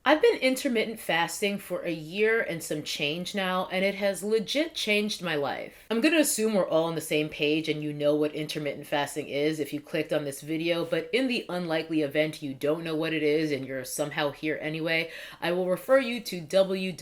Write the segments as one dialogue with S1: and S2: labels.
S1: I've been intermittent fasting for a year and some change now, and it has legit changed my life. I'm gonna assume we're all on the same page and you know what intermittent fasting is if you clicked on this video, but in the unlikely event you don't know what it is and you're somehow here anyway, I will refer you to www.google.com.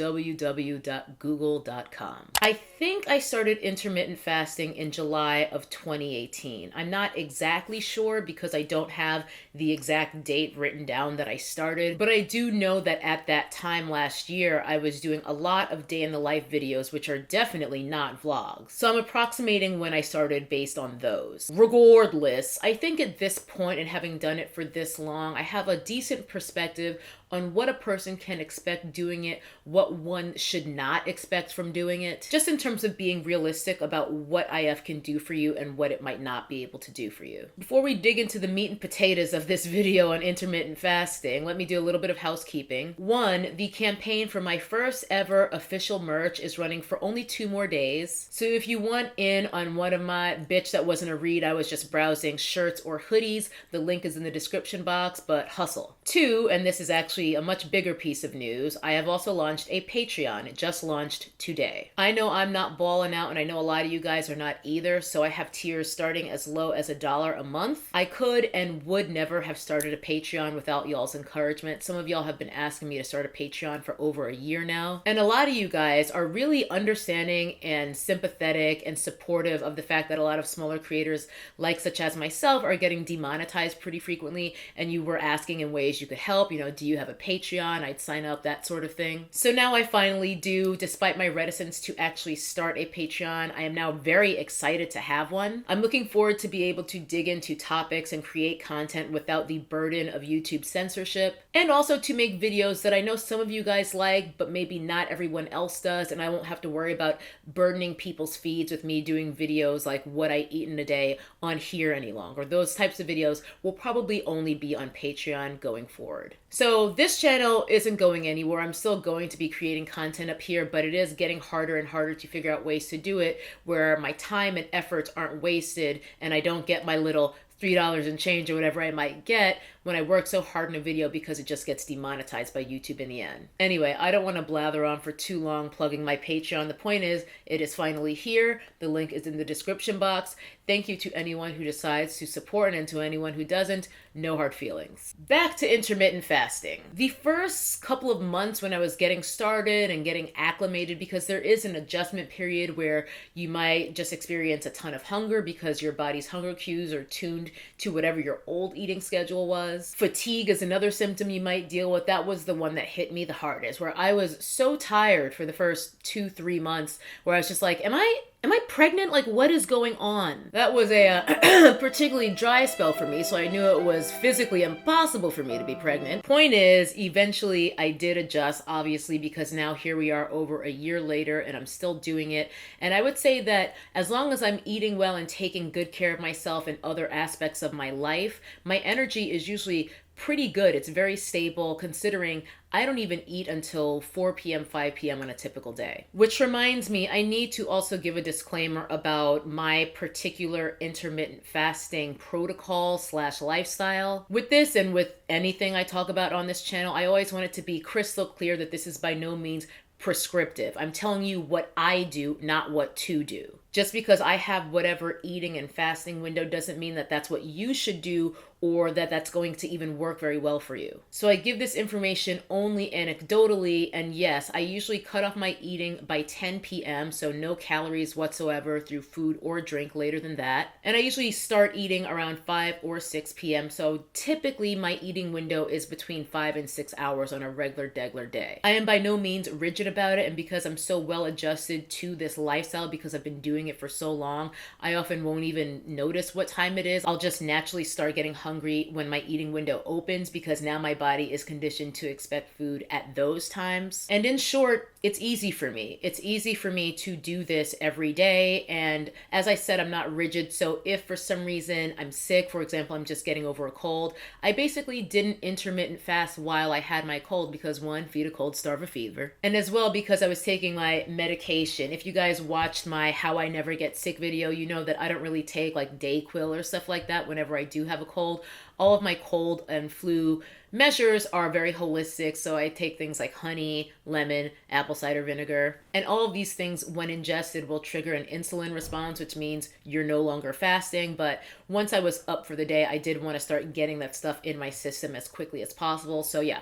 S1: I think I started intermittent fasting in July of 2018. I'm not exactly sure because I don't have the exact date written down that I started, but I do know that at that time last year, I was doing a lot of day in the life videos, which are definitely not vlogs. So I'm approximating when I started based on those. Regardless, I think at this point and having done it for this long, I have a decent perspective on what a person can expect doing it, what one should not expect from doing it, just in terms of being realistic about what IF can do for you and what it might not be able to do for you. Before we dig into the meat and potatoes of this video on intermittent fasting, let me do a little bit of housekeeping. One, the campaign for my first ever official merch is running for only 2 more days. So if you want in on one of my bitch that wasn't a read, I was just browsing shirts or hoodies, the link is in the description box, but hustle. 2, and this is actually a much bigger piece of news, I have also launched a Patreon. It just launched today. I know I'm not balling out and I know a lot of you guys are not either, so I have tiers starting as low as $1 a month. I could and would never have started a Patreon without y'all's encouragement. Some of y'all have been asking me to start a Patreon for over a year now, and a lot of you guys are really understanding and sympathetic and supportive of the fact that a lot of smaller creators, like such as myself, are getting demonetized pretty frequently, and you were asking in ways you could help. You know, do you have a Patreon? I'd sign up, that sort of thing. So now I finally do, despite my reticence to actually start a Patreon. I am now very excited to have one. I'm looking forward to be able to dig into topics and create content without the burden of YouTube censorship, and also to make videos that I know some of you guys like, but maybe not everyone else does, and I won't have to worry about burdening people's feeds with me doing videos like what I eat in a day on here any longer. Those types of videos will probably only be on Patreon going forward. So this channel isn't going anywhere. I'm still going to be creating content up here, but it is getting harder and harder to figure out ways to do it where my time and efforts aren't wasted and I don't get my little $3 and change or whatever I might get when I work so hard in a video because it just gets demonetized by YouTube in the end. Anyway, I don't want to blather on for too long plugging my Patreon. The point is, it is finally here. The link is in the description box. Thank you to anyone who decides to support, and to anyone who doesn't, no hard feelings. Back to intermittent fasting. The first couple of months when I was getting started and getting acclimated, because there is an adjustment period where you might just experience a ton of hunger because your body's hunger cues are tuned to whatever your old eating schedule was. Fatigue is another symptom you might deal with. That was the one that hit me the hardest, where I was so tired for the first 2-3 months where I was just like, am I pregnant? Like, what is going on? That was a particularly dry spell for me, so I knew it was physically impossible for me to be pregnant. Point is, eventually I did adjust, obviously, because now here we are over a year later and I'm still doing it. And I would say that as long as I'm eating well and taking good care of myself and other aspects of my life, my energy is usually pretty good. It's very stable considering I don't even eat until 4 p.m., 5 p.m. on a typical day. Which reminds me, I need to also give a disclaimer about my particular intermittent fasting protocol / lifestyle. With this and with anything I talk about on this channel, I always want it to be crystal clear that this is by no means prescriptive. I'm telling you what I do, not what to do. Just because I have whatever eating and fasting window doesn't mean that that's what you should do or that that's going to even work very well for you. So I give this information only anecdotally, and yes, I usually cut off my eating by 10 p.m., so no calories whatsoever through food or drink later than that. And I usually start eating around 5 or 6 p.m., so typically my eating window is between 5 and 6 hours on a regular day. I am by no means rigid about it, and because I'm so well adjusted to this lifestyle, because I've been doing it for so long, I often won't even notice what time it is. I'll just naturally start getting hungry when my eating window opens because now my body is conditioned to expect food at those times. And in short, it's easy for me. It's easy for me to do this every day. And as I said, I'm not rigid. So if for some reason I'm sick, for example, I'm just getting over a cold, I basically didn't intermittent fast while I had my cold because one, feed a cold, starve a fever. And as well because I was taking my medication. If you guys watched my How I Never Get Sick video, you know that I don't really take like Dayquil or stuff like that whenever I do have a cold. All of my cold and flu measures are very holistic, so I take things like honey, lemon, apple cider vinegar, and all of these things when ingested will trigger an insulin response, which means you're no longer fasting. But once I was up for the day, I did want to start getting that stuff in my system as quickly as possible. So yeah,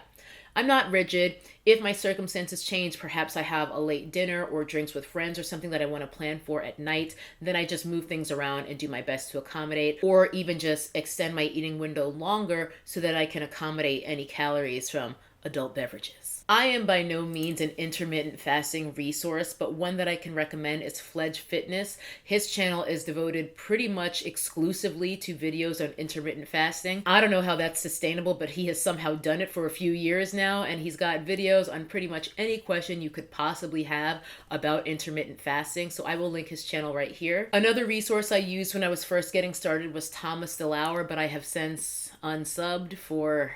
S1: I'm not rigid. If my circumstances change, perhaps I have a late dinner or drinks with friends or something that I want to plan for at night, then I just move things around and do my best to accommodate, or even just extend my eating window longer so that I can accommodate any calories from adult beverages. I am by no means an intermittent fasting resource, but one that I can recommend is Fledge Fitness. His channel is devoted pretty much exclusively to videos on intermittent fasting. I don't know how that's sustainable, but he has somehow done it for a few years now, and he's got videos on pretty much any question you could possibly have about intermittent fasting, so I will link his channel right here. Another resource I used when I was first getting started was Thomas DeLauer, but I have since unsubbed for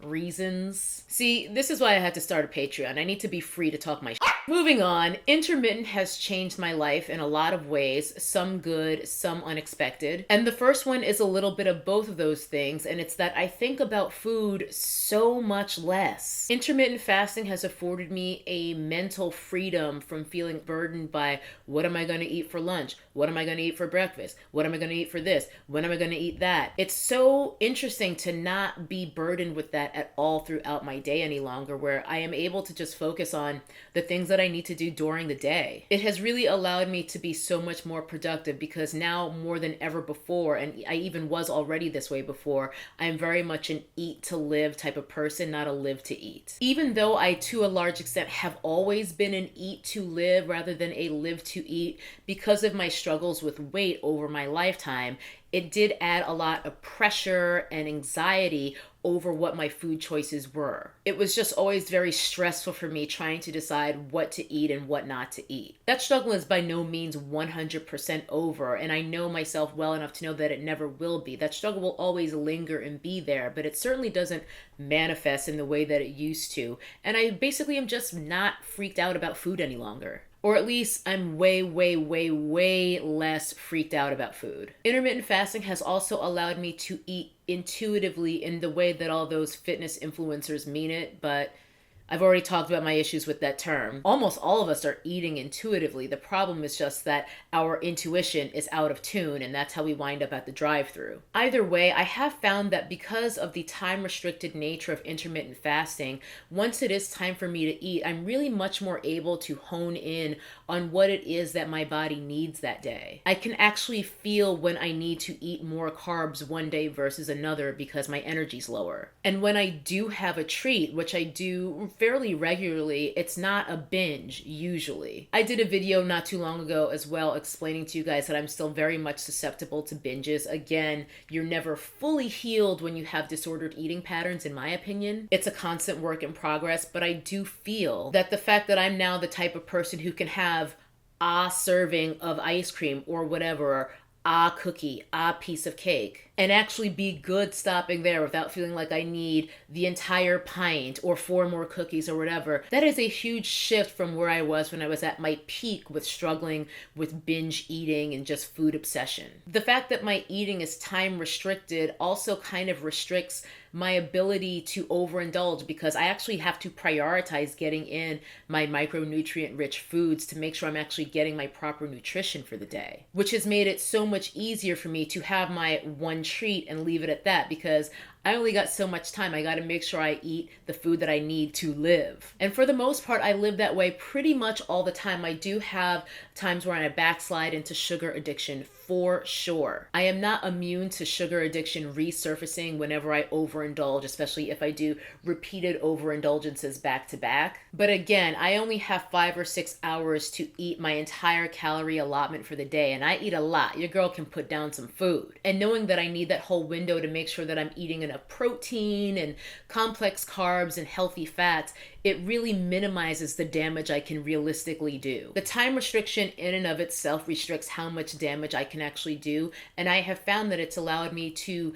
S1: reasons. See, this is why I had to start a Patreon. I need to be free to talk my shit. Moving on, intermittent has changed my life in a lot of ways, some good, some unexpected. And the first one is a little bit of both of those things, and it's that I think about food so much less. Intermittent fasting has afforded me a mental freedom from feeling burdened by what am I going to eat for lunch? What am I going to eat for breakfast? What am I going to eat for this? When am I going to eat that? It's so interesting to not be burdened with that at all throughout my day any longer, where I am able to just focus on the things that I need to do during the day. It has really allowed me to be so much more productive because now more than ever before, and I even was already this way before, I'm very much an eat to live type of person, not a live to eat. Even though I to a large extent have always been an eat to live rather than a live to eat because of my struggles with weight over my lifetime, it did add a lot of pressure and anxiety over what my food choices were. It was just always very stressful for me trying to decide what to eat and what not to eat. That struggle is by no means 100% over, and I know myself well enough to know that it never will be. That struggle will always linger and be there, but it certainly doesn't manifest in the way that it used to. And I basically am just not freaked out about food any longer. Or at least I'm way, way, way, way less freaked out about food. Intermittent fasting has also allowed me to eat intuitively in the way that all those fitness influencers mean it, but I've already talked about my issues with that term. Almost all of us are eating intuitively. The problem is just that our intuition is out of tune, and that's how we wind up at the drive-thru. Either way, I have found that because of the time-restricted nature of intermittent fasting, once it is time for me to eat, I'm really much more able to hone in on what it is that my body needs that day. I can actually feel when I need to eat more carbs one day versus another because my energy's lower. And when I do have a treat, which I do fairly regularly, it's not a binge usually. I did a video not too long ago as well explaining to you guys that I'm still very much susceptible to binges. Again, you're never fully healed when you have disordered eating patterns, in my opinion. It's a constant work in progress, but I do feel that the fact that I'm now the type of person who can have a serving of ice cream or whatever, or a cookie, a piece of cake, and actually be good stopping there without feeling like I need the entire pint or 4 more cookies or whatever. That is a huge shift from where I was when I was at my peak with struggling with binge eating and just food obsession. The fact that my eating is time restricted also kind of restricts my ability to overindulge because I actually have to prioritize getting in my micronutrient rich foods to make sure I'm actually getting my proper nutrition for the day, which has made it so much easier for me to have my one treat and leave it at that because I only got so much time. I got to make sure I eat the food that I need to live. And for the most part, I live that way pretty much all the time. I do have times where I backslide into sugar addiction for sure. I am not immune to sugar addiction resurfacing whenever I overindulge, especially if I do repeated overindulgences back to back. But again, I only have 5 or 6 hours to eat my entire calorie allotment for the day, and I eat a lot. Your girl can put down some food. And knowing that I need that whole window to make sure that I'm eating enough protein and complex carbs and healthy fats, it really minimizes the damage I can realistically do. The time restriction in and of itself restricts how much damage I can actually do, and I have found that it's allowed me to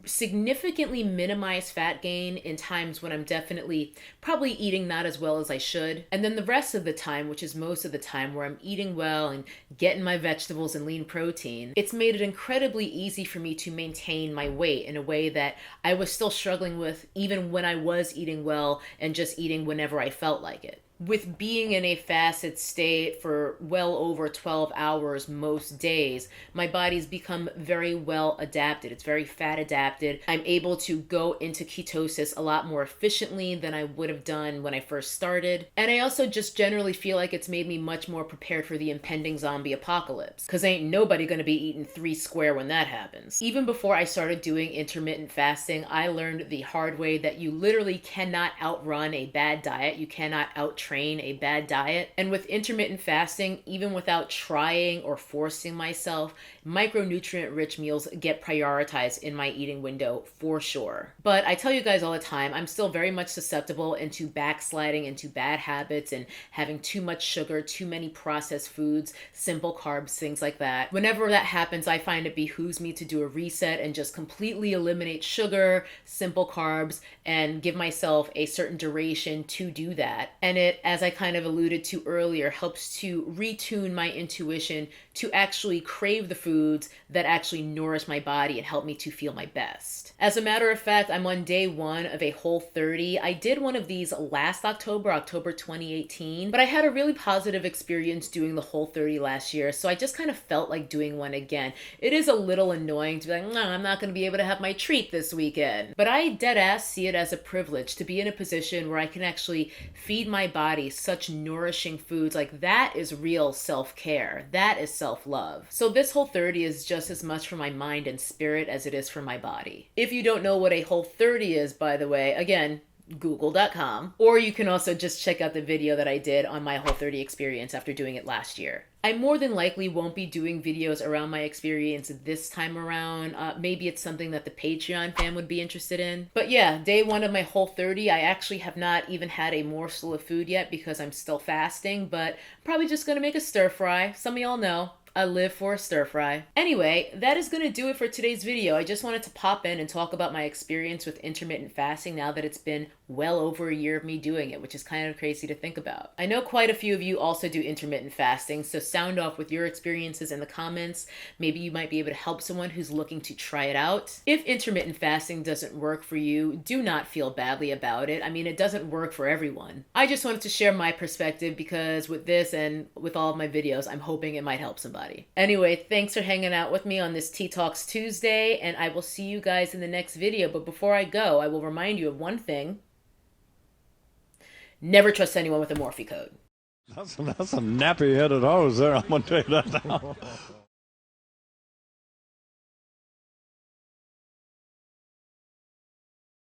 S1: significantly minimize fat gain in times when I'm definitely probably eating not as well as I should. And then the rest of the time, which is most of the time where I'm eating well and getting my vegetables and lean protein, it's made it incredibly easy for me to maintain my weight in a way that I was still struggling with even when I was eating well and just eating whenever I felt like it. With being in a fasted state for well over 12 hours most days, my body's become very well adapted. It's very fat adapted. I'm able to go into ketosis a lot more efficiently than I would have done when I first started. And I also just generally feel like it's made me much more prepared for the impending zombie apocalypse, because ain't nobody gonna be eating 3 square when that happens. Even before I started doing intermittent fasting, I learned the hard way that you literally cannot outrun a bad diet. You cannot outtrain a bad diet. And with intermittent fasting, even without trying or forcing myself, micronutrient rich meals get prioritized in my eating window for sure. But I tell you guys all the time, I'm still very much susceptible into backsliding into bad habits and having too much sugar, too many processed foods, simple carbs, things like that. Whenever that happens, I find it behooves me to do a reset and just completely eliminate sugar, simple carbs, and give myself a certain duration to do that. And it, as I kind of alluded to earlier, helps to retune my intuition to actually crave the foods that actually nourish my body and help me to feel my best. As a matter of fact, I'm on day 1 of a Whole30. I did one of these last October 2018, but I had a really positive experience doing the Whole30 last year, so I just kind of felt like doing one again. It is a little annoying to be like, no, I'm not going to be able to have my treat this weekend. But I dead ass see it as a privilege to be in a position where I can actually feed my body such nourishing foods. Like, that is real self-care. That is self-love. So this Whole30 is just as much for my mind and spirit as it is for my body. If you don't know what a Whole30 is, by the way, again, google.com, or you can also just check out the video that I did on my Whole30 experience after doing it last year. I more than likely won't be doing videos around my experience this time around. Maybe it's something that the Patreon fam would be interested in. But yeah, day 1 of my Whole30, I actually have not even had a morsel of food yet because I'm still fasting, but I'm probably just gonna make a stir fry. Some of y'all know I live for a stir fry. Anyway, that is going to do it for today's video. I just wanted to pop in and talk about my experience with intermittent fasting now that it's been well over a year of me doing it, which is kind of crazy to think about. I know quite a few of you also do intermittent fasting, so sound off with your experiences in the comments. Maybe you might be able to help someone who's looking to try it out. If intermittent fasting doesn't work for you, do not feel badly about it. I mean, it doesn't work for everyone. I just wanted to share my perspective because with this and with all of my videos, I'm hoping it might help somebody. Anyway, thanks for hanging out with me on this Tea Talks Tuesday, and I will see you guys in the next video. But before I go, I will remind you of one thing. Never trust anyone with a Morphe code.
S2: That's a nappy-headed hose there, I'm going to tell you that now.